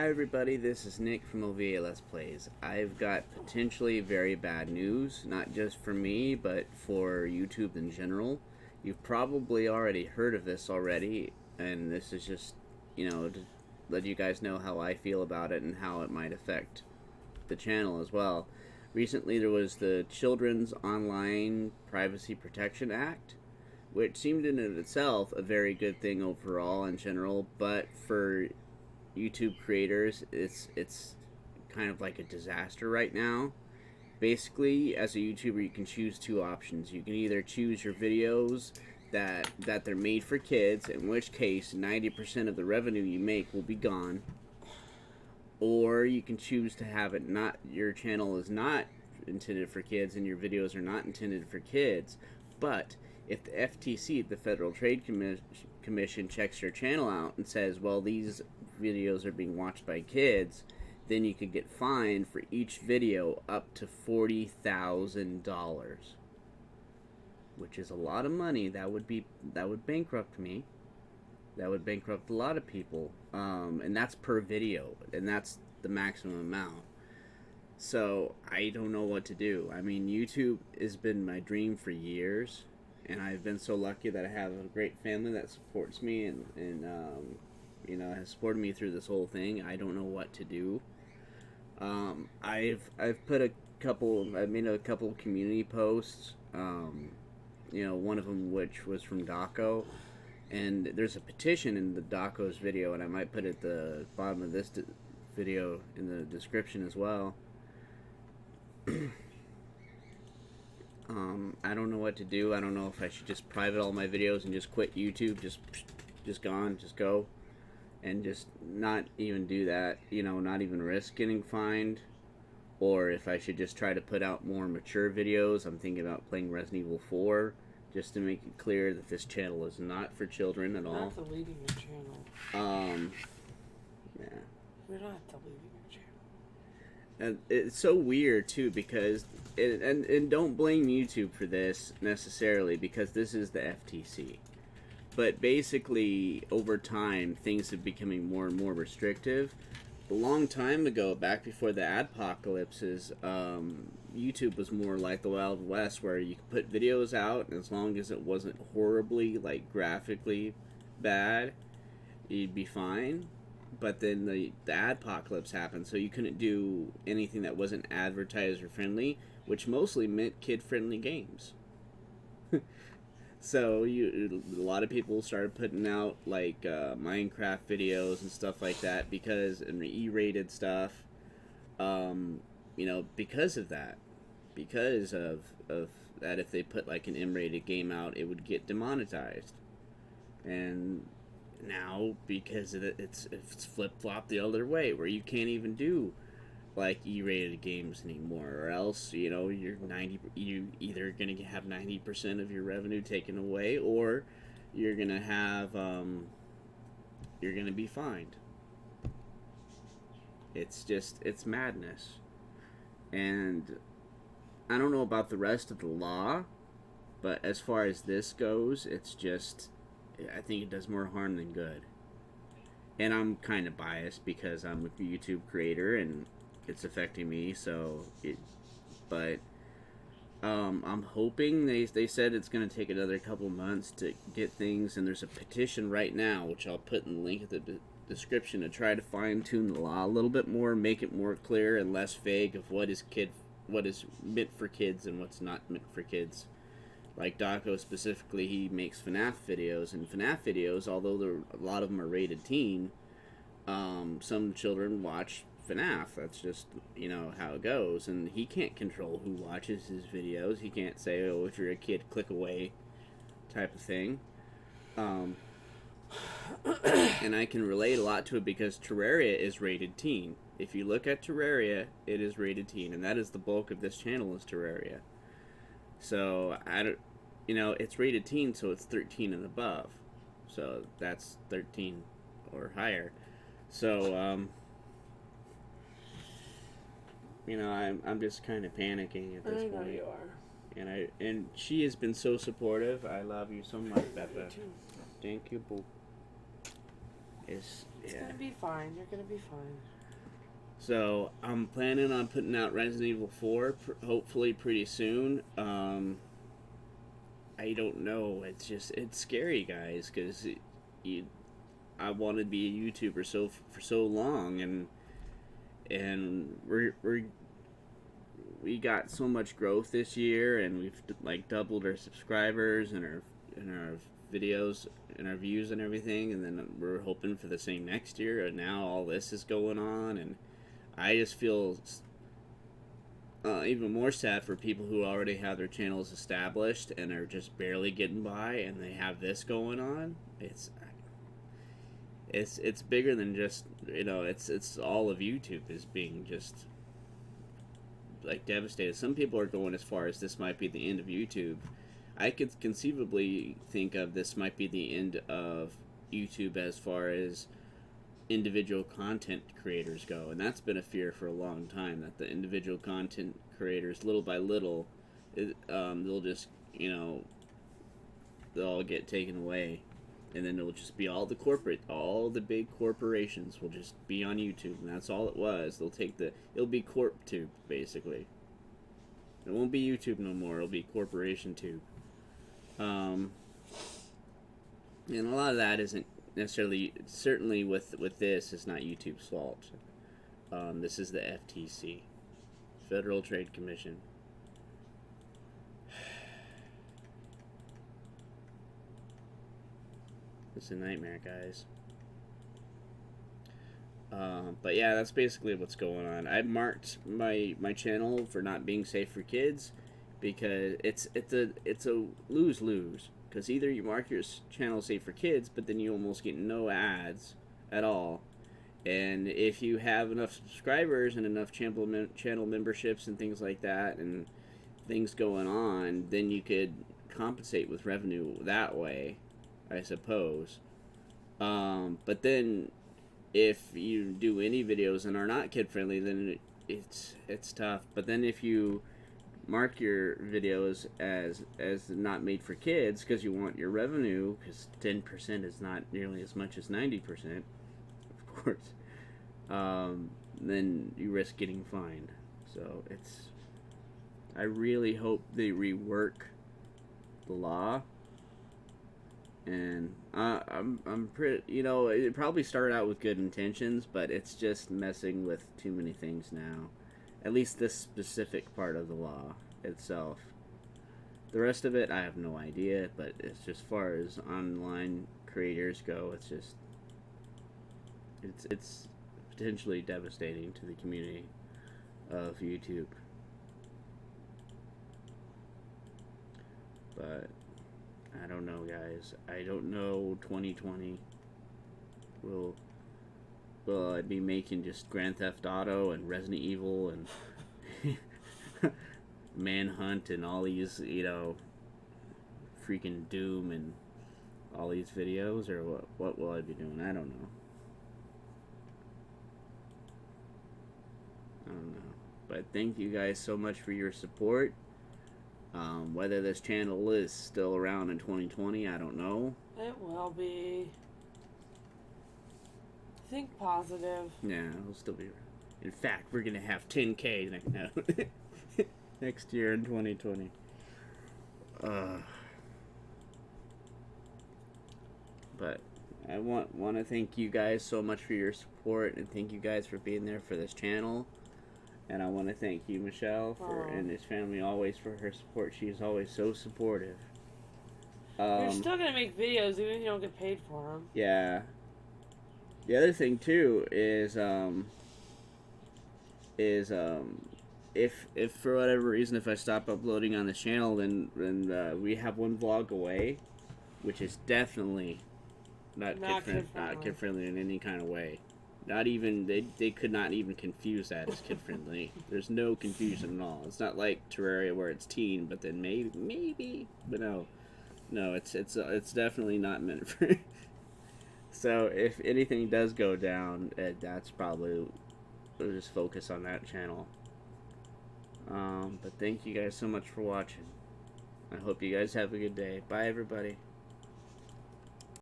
Hi everybody, this is Nick from OVA Let's Plays. I've got potentially very bad news, not just for me, but for YouTube in general. You've probably already heard of this already, and this is just, to let you guys know how I feel about it and how it might affect the channel as well. Recently there was the Children's Online Privacy Protection Act, which seemed in itself a very good thing overall in general, but for YouTube creators, it's kind of like a disaster right now. Basically, as a YouTuber, you can choose two options. You can either choose your videos that they're made for kids, in which case 90% of the revenue you make will be gone, or you can choose to have it not, your channel is not intended for kids and your videos are not intended for kids, but if the FTC, the Federal Trade Commission, checks your channel out and says, well, these videos are being watched by kids, then you could get fined for each video up to $40,000, which is a lot of money. That would bankrupt me. That would bankrupt a lot of people, and that's per video, and that's the maximum amount. So I don't know what to do. I mean, YouTube has been my dream for years, and I've been so lucky that I have a great family that supports me and has supported me through this whole thing. I don't know what to do. I've made a couple community posts. One of them which was from Daco, and there's a petition in the Daco's video, and I might put it at the bottom of this video in the description as well. I don't know what to do. I don't know if I should just private all my videos and just quit YouTube, just gone, just go, and just not even do that, not even risk getting fined, or if I should just try to put out more mature videos. I'm thinking about playing Resident Evil 4, just to make it clear that this channel is not for children at all. We're not deleting your channel. Yeah. We're not deleting your channel. And it's so weird too, because and don't blame YouTube for this necessarily, because this is the FTC. But basically, over time, things are becoming more and more restrictive. A long time ago, back before the adpocalypses, YouTube was more like the Wild West, where you could put videos out, and as long as it wasn't horribly, graphically bad, you'd be fine. But then the adpocalypse happened, so you couldn't do anything that wasn't advertiser friendly, which mostly meant kid-friendly games. So a lot of people started putting out Minecraft videos and stuff like that, and E-rated stuff, because of that, because of that. If they put an M-rated game out, it would get demonetized, and now because it's flip-flopped the other way, where you can't even do E-rated games anymore, or else you either gonna have 90% of your revenue taken away, or you're gonna have you're gonna be fined. It's madness, and I don't know about the rest of the law, but as far as this goes, I think it does more harm than good. And I'm kind of biased because I'm a YouTube creator and it's affecting me, but I'm hoping they said it's going to take another couple months to get things, and there's a petition right now, which I'll put in the link at the description, to try to fine-tune the law a little bit more, make it more clear and less vague of what is meant for kids and what's not meant for kids. Like Daco specifically, he makes FNAF videos, and FNAF videos, although a lot of them are rated teen, some children watch FNAF. That's just, how it goes, and he can't control who watches his videos. He can't say, oh, if you're a kid, click away, type of thing. And I can relate a lot to it because Terraria is rated teen. If you look at Terraria, it is rated teen, and that is the bulk of this channel, is Terraria. So, it's rated teen, so it's 13 and above. So, that's 13 or higher. So, I'm just kind of panicking at this point. I know you are. And she has been so supportive. I love you so much, Becca. Thank you, boo. It's Yeah. gonna be fine. You're gonna be fine. So I'm planning on putting out Resident Evil 4, hopefully pretty soon. I don't know. It's scary, guys, because I wanted to be a YouTuber for so long, and we got so much growth this year, and we've like doubled our subscribers and our videos and our views and everything, and then we're hoping for the same next year. And now all this is going on, and I just feel even more sad for people who already have their channels established and are just barely getting by, and they have this going on. It's bigger than just, it's all of YouTube is being just like devastated. Some people are going as far as this might be the end of YouTube. I could conceivably think of this might be the end of YouTube as far as individual content creators go, and that's been a fear for a long time, that the individual content creators, little by little, they'll just, they'll all get taken away, and then it'll just be all the big corporations will just be on YouTube, and that's all it was. It'll be CorpTube, basically. It won't be YouTube no more, it'll be Corporation Tube. And a lot of that isn't necessarily, certainly with this, it's not YouTube's fault. This is the FTC, Federal Trade Commission. It's a nightmare, guys. But yeah, that's basically what's going on. I marked my channel for not being safe for kids because it's a lose-lose. Because either you mark your channel safe for kids, but then you almost get no ads at all. And if you have enough subscribers and enough channel memberships and things like that, and things going on, then you could compensate with revenue that way, I suppose. But then if you do any videos and are not kid friendly, then it's tough. But then if you mark your videos as not made for kids because you want your revenue, because 10% is not nearly as much as 90%, of course, then you risk getting fined. So I really hope they rework the law. And I'm pretty, it probably started out with good intentions, but it's just messing with too many things now. At least this specific part of the law itself. The rest of it, I have no idea, but it's just far as online creators go, it's potentially devastating to the community of YouTube. But I don't know, guys. I don't know. 2020 will I be making just Grand Theft Auto and Resident Evil and Manhunt and all these, freaking Doom and all these videos, or what will I be doing? I don't know. But thank you guys so much for your support. Whether this channel is still around in 2020, I don't know. It will be. Think positive. Yeah, it'll still be around. In fact, we're gonna have 10K next year in 2020. But I want to thank you guys so much for your support, and thank you guys for being there for this channel. And I want to thank you, Michelle, and his family always for her support. She's always so supportive. You're still gonna make videos even if you don't get paid for them. Yeah. The other thing too is if for whatever reason, if I stop uploading on the channel, then we have one vlog away, which is definitely not kid friendly in any kind of way. Not even, they could not even confuse that as kid friendly. There's no confusion at all. It's not like Terraria where it's teen, but then maybe, but no, it's definitely not meant for. So if anything does go down, that's probably, we'll just focus on that channel. But thank you guys so much for watching. I hope you guys have a good day. Bye, everybody.